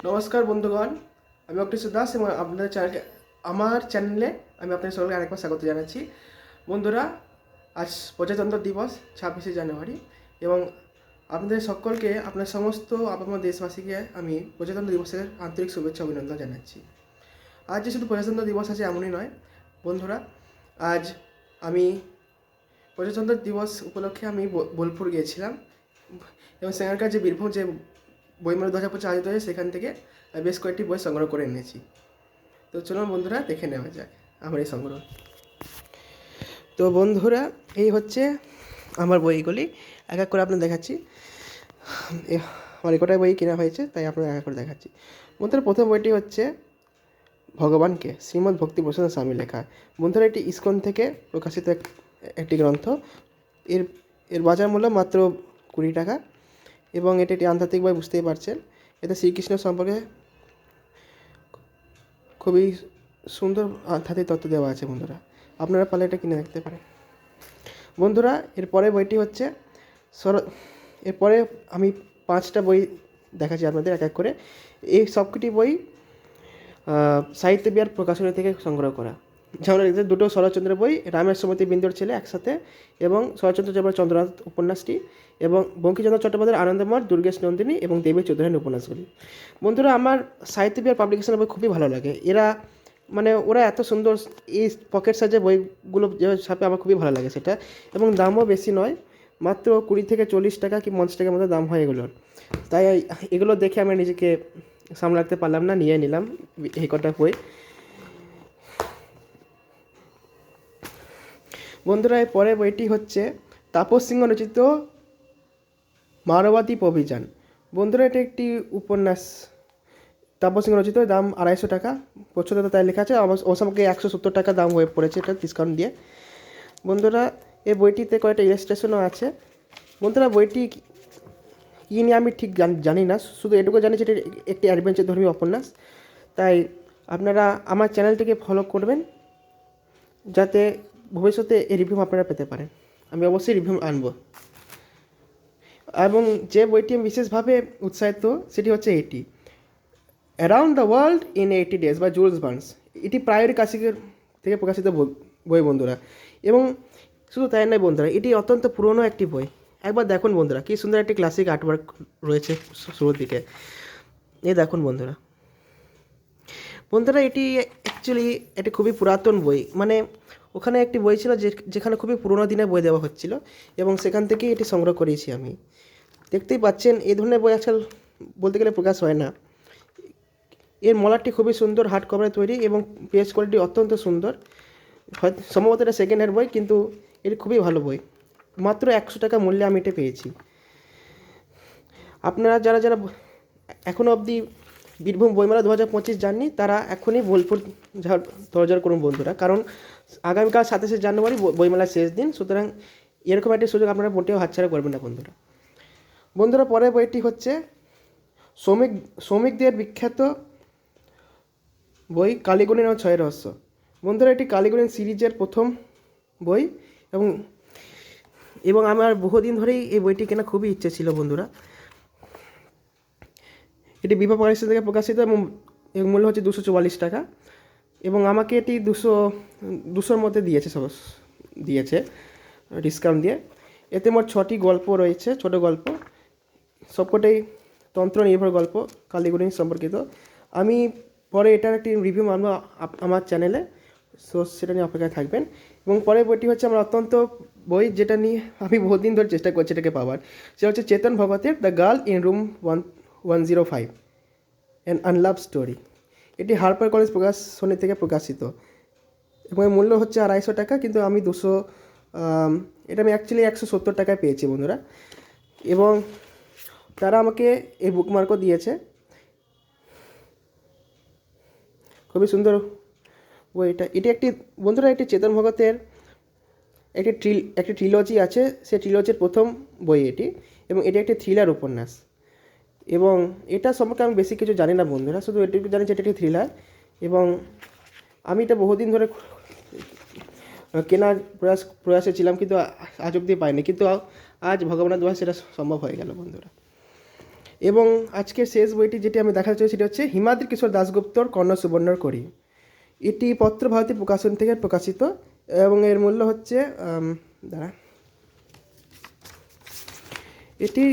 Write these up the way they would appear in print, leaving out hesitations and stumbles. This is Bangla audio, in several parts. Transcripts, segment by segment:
নমস্কার বন্ধুগণ, আমি অক্তিশ দাস এবং আপনাদের আমার চ্যানেলে আমি আপনাদের সকলকে আরেকবার স্বাগত জানাচ্ছি। বন্ধুরা, আজ প্রজাতন্ত্র দিবস 26শে জানুয়ারি এবং আপনাদের সকলকে, আপনার সমস্ত আপামর দেশবাসীকে আমি প্রজাতন্ত্র দিবসের আন্তরিক শুভেচ্ছা অভিনন্দন জানাচ্ছি। আজ যে শুধু প্রজাতন্ত্র দিবস আছে এমনই নয় বন্ধুরা, আজ আমি প্রজাতন্ত্র দিবস উপলক্ষে আমি বোলপুর গিয়েছিলাম এবং সেখানকার যে বীরভূম যে বইমেলা 2025 আয়োজিত হয়েছে সেখান থেকে বেশ কয়েকটি বই সংগ্রহ করে এনেছি। তো চলুন বন্ধুরা দেখে নেওয়া যাক আমার এই সংগ্রহ। তো বন্ধুরা, এই হচ্ছে আমার বইগুলি, এক এক করে আপনার দেখাচ্ছি। আমার কটাই বই কেনা হয়েছে তাই আপনাদের এক এক করে দেখাচ্ছি। বন্ধুরা, প্রথম বইটি হচ্ছে ভগবানকে, শ্রীমদ্ ভক্তিপ্রসন্ন স্বামী লেখা। বন্ধুরা, এটি ইসকন থেকে প্রকাশিত একটি গ্রন্থ। এর এর বাজার মূল্য মাত্র 20 টাকা এবং এটি একটি আধ্যাত্মিক বই, বুঝতেই পারছেন। এতে শ্রীকৃষ্ণ সম্পর্কে খুবই সুন্দর আধ্যাত্মিক তত্ত্ব দেওয়া আছে। বন্ধুরা, আপনারা পারলে এটা কিনে দেখতে পারেন। বন্ধুরা, এরপরে বইটি হচ্ছে এরপরে আমি 5টা বই দেখাচ্ছি আপনাদের এক এক করে। এই সবকটি বই সাহিত্য বিহার প্রকাশনী থেকে সংগ্রহ করা। যেমন দুটো শরৎচন্দ্রের বই, রামের সুমতি বিন্দুর ছেলে একসাথে, এবং শরৎচন্দ্র চন্দ্রনাথ উপন্যাসটি, এবং বঙ্কিমচন্দ্র চট্টোপাধ্যায়ের আনন্দমঠ, দুর্গেশ নন্দিনী এবং দেবী চৌধুরানীর উপন্যাসগুলি। বন্ধুরা, আমার সাহিত্য বিহার পাবলিকেশনের বই খুবই ভালো লাগে। ওরা এত সুন্দর এই পকেট সাইজের বইগুলো যে ছাপে, আমার খুবই ভালো লাগে সেটা। এবং দামও বেশি নয়, মাত্র 20 থেকে 40 টাকা কি 50 টাকার মতো দাম হয় এগুলোর। তাই এগুলো দেখে আমি নিজেকে সামলে রাখতে পারলাম না, নিয়ে নিলাম এই কটা বই। বন্ধুরা, এর পরের বইটি হচ্ছে তাপস সিংহ রচিত মানবাদ্বীপ অভিযান। বন্ধুরা, এটি একটি উপন্যাস, তাপস সিংহ রচিত, দাম 250 টাকা। প্রচ্ছদে তাই লেখা আছে, অবশ্য আমাকে 170 টাকা দাম হয়ে পড়েছে এটা ডিসকাউন্ট দিয়ে। বন্ধুরা, এই বইটিতে কয়েকটা ইলাস্ট্রেশনও আছে। বন্ধুরা, বইটি কী নিয়ে আমি ঠিক জানি না, শুধু এটুকু জানি যে এটি একটি অ্যাডভেঞ্চার ধর্মী উপন্যাস। তাই আপনারা আমার চ্যানেলটিকে ফলো করবেন যাতে ভবিষ্যতে এই রিভিউ আপনারা পেতে পারেন। আমি অবশ্যই রিভিউ আনবো। এবং যে বইটি আমি বিশেষভাবে উৎসাহিত সেটি হচ্ছে এটি, around the world in 80 days বা জুলস বার্নস। এটি প্রায়োরি কাশিকের থেকে প্রকাশিত বই বন্ধুরা। এবং শুধু তাই নয় বন্ধুরা, এটি অত্যন্ত পুরনো একটি বই। একবার দেখুন বন্ধুরা, কী সুন্দর একটি ক্লাসিক আর্টওয়ার্ক রয়েছে শুরুর দিকে। এই দেখুন বন্ধুরা। বন্ধুরা, এটি অ্যাকচুয়ালি এটি খুবই পুরাতন বই, ওখানে একটি বই ছিল যেখানে খুবই পুরোনো দিনে বই দেওয়া হচ্ছিল এবং সেখান থেকেই এটি সংগ্রহ করেছি আমি। দেখতেই পাচ্ছেন, এই ধরনের বই আজকাল বলতে গেলে প্রকাশ হয় না। এর মলারটি খুবই সুন্দর, হার্ড কভারে তৈরি এবং পেজ কোয়ালিটি অত্যন্ত সুন্দর। হয়তো সম্ভবত এটা সেকেন্ড হ্যান্ড বই, কিন্তু এটি খুবই ভালো বই। মাত্র 100 টাকা মূল্যে আমি এটা পেয়েছি। আপনারা যারা যারা এখনও অবধি বীরভূম বইমেলা 2025 যাননি, তারা এখনই বোলপুর দরজার করুন বন্ধুরা, কারণ আগামীকাল 27শে জানুয়ারি বইমেলার শেষ দিন। সুতরাং এরকম একটি সুযোগ আপনারা মোটেও হাতছাড়া করবেন না বন্ধুরা। বন্ধুরা, পরের বইটি হচ্ছে শ্রমিকদের বিখ্যাত বই কালীগুণিন ও ছয় রহস্য। বন্ধুরা, এটি কালীগুণিন সিরিজের প্রথম বই এবং এবং আমার বহুদিন ধরেই এই বইটি কেনা খুবই ইচ্ছে ছিল বন্ধুরা। এটি বিভা পাবলিশার্স থেকে প্রকাশিত এবং এর মূল্য হচ্ছে 244 টাকা এবং আমাকে এটি 200-200-র মধ্যে দিয়েছে ডিসকাউন্ট দিয়ে। এতে মোট 6টি গল্প রয়েছে, ছোট গল্প, সবকটাই তন্ত্র নির্ভর গল্প কালীগুণিন সম্পর্কিত। আমি পরে এটার একটি রিভিউ আনবো আমার চ্যানেলে, সো সেটা নিয়ে অপেক্ষায় থাকবেন। এবং পরের বইটি হচ্ছে আমার অত্যন্ত বই, যেটা নিয়ে আমি বহুদিন ধরে চেষ্টা করছি এটাকে পাওয়ার। সেটা হচ্ছে চেতন ভগতের the girl in room 105 an unlove story. এটি হার্পার কলেজ প্রকাশনী থেকে প্রকাশিত এবং এর মূল্য হচ্ছে 250 টাকা, কিন্তু আমি এটা আমি অ্যাকচুয়ালি 170 টাকায় পেয়েছি বন্ধুরা। এবং তারা আমাকে এই বুকমার্কও দিয়েছে। খুবই সুন্দর বইটা। একটি বন্ধুরা, একটি চেতন ভগতের একটি ট্রিলজি আছে, সেই ট্রিলজির প্রথম বই এটি, এবং এটি একটি থ্রিলার উপন্যাস। এবং এটা সম্পর্কে আমি বেশি কিছু জানি না বন্ধুরা, শুধু এটুকু জানি যে এটা একটি থ্রিলার। এবং আমি এটা বহুদিন ধরে কেনার প্রয়াসে ছিলাম, কিন্তু আজ অবধি পাইনি, কিন্তু আজ ভগবানের দোয়ায় সেটা সম্ভব হয়ে গেল বন্ধুরা। এবং আজকের শেষ বইটি যেটি আমি দেখাতে চাই সেটি হচ্ছে হিমাদ্রি কিশোর দাশগুপ্তর কর্ণ সুবর্ণর করি। এটি পত্রভারতী প্রকাশন থেকে প্রকাশিত এবং এর মূল্য হচ্ছে দাঁড়া এটি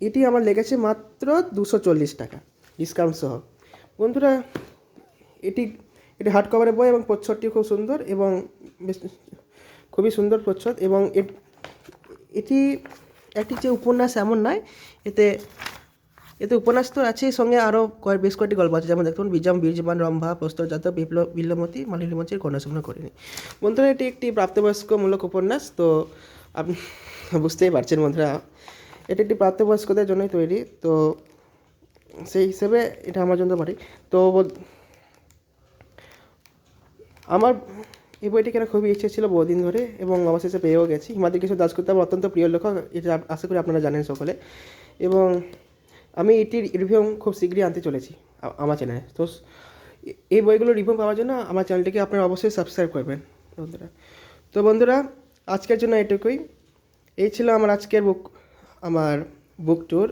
এটি আমার লেগেছে মাত্র 240 টাকা ডিসকাউন্ট সহ। বন্ধুরা এটি এটি হার্ড কভারের বই এবং প্রচ্ছদটি খুব সুন্দর এবং বেশ খুবই সুন্দর প্রচ্ছদ এবং এটি একটি যে উপন্যাস এমন নয়, এতে এতে উপন্যাস তো আছে, সঙ্গে আরও বেশ কয়েকটি গল্প আছে, যেমন দেখুন বিজম বীর্যবান রম্ভা প্রস্তরজাত বিল্লমতী মালিনীমঞ্চের কন্যাসুমনা করিনি। বন্ধুরা এটি একটি প্রাপ্তবয়স্কমূলক উপন্যাস, তো আপনি বুঝতেই পারছেন বন্ধুরা এটি একটি প্রাপ্তবয়স্কদের জন্যই তৈরি, তো সেই হিসেবে এটা আমার জন্য পারি। তো আমার এই বইটি কেনা খুবই ইচ্ছে ছিল বহুদিন ধরে এবং অবশেষে পেয়েও গেছি। হিমাদ্রি কিশোর দাশগুপ্ত আমার অত্যন্ত প্রিয় লেখক, এটা আশা করি আপনারা জানেন সকলে। এবং আমি এটির রিভিউ খুব শীঘ্রই আনতে চলেছি আমার চ্যানেলে। তো এই বইগুলোর রিভিউ পাওয়ার জন্য আমার চ্যানেলটিকে আপনারা অবশ্যই সাবস্ক্রাইব করবেন বন্ধুরা। তো বন্ধুরা আজকের জন্য এটুকুই। এই ছিল আমার আজকের আমার বুক ট্যুর,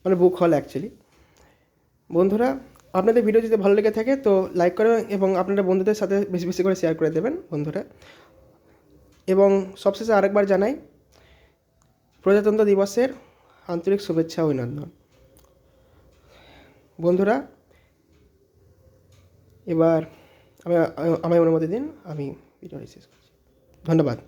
মানে বুক হল অ্যাকচুয়ালি। বন্ধুরা আপনাদের ভিডিও যদি ভালো লেগে থাকে তো লাইক করে এবং আপনারা বন্ধুদের সাথে বেশি বেশি করে শেয়ার করে দেবেন বন্ধুরা। এবং সবশেষে আরেকবার জানাই প্রজাতন্ত্র দিবসের আন্তরিক শুভেচ্ছা ও অভিনন্দন। বন্ধুরা এবার আমায় অনুমতি দিন, আমি ভিডিওটি শেষ করছি। ধন্যবাদ।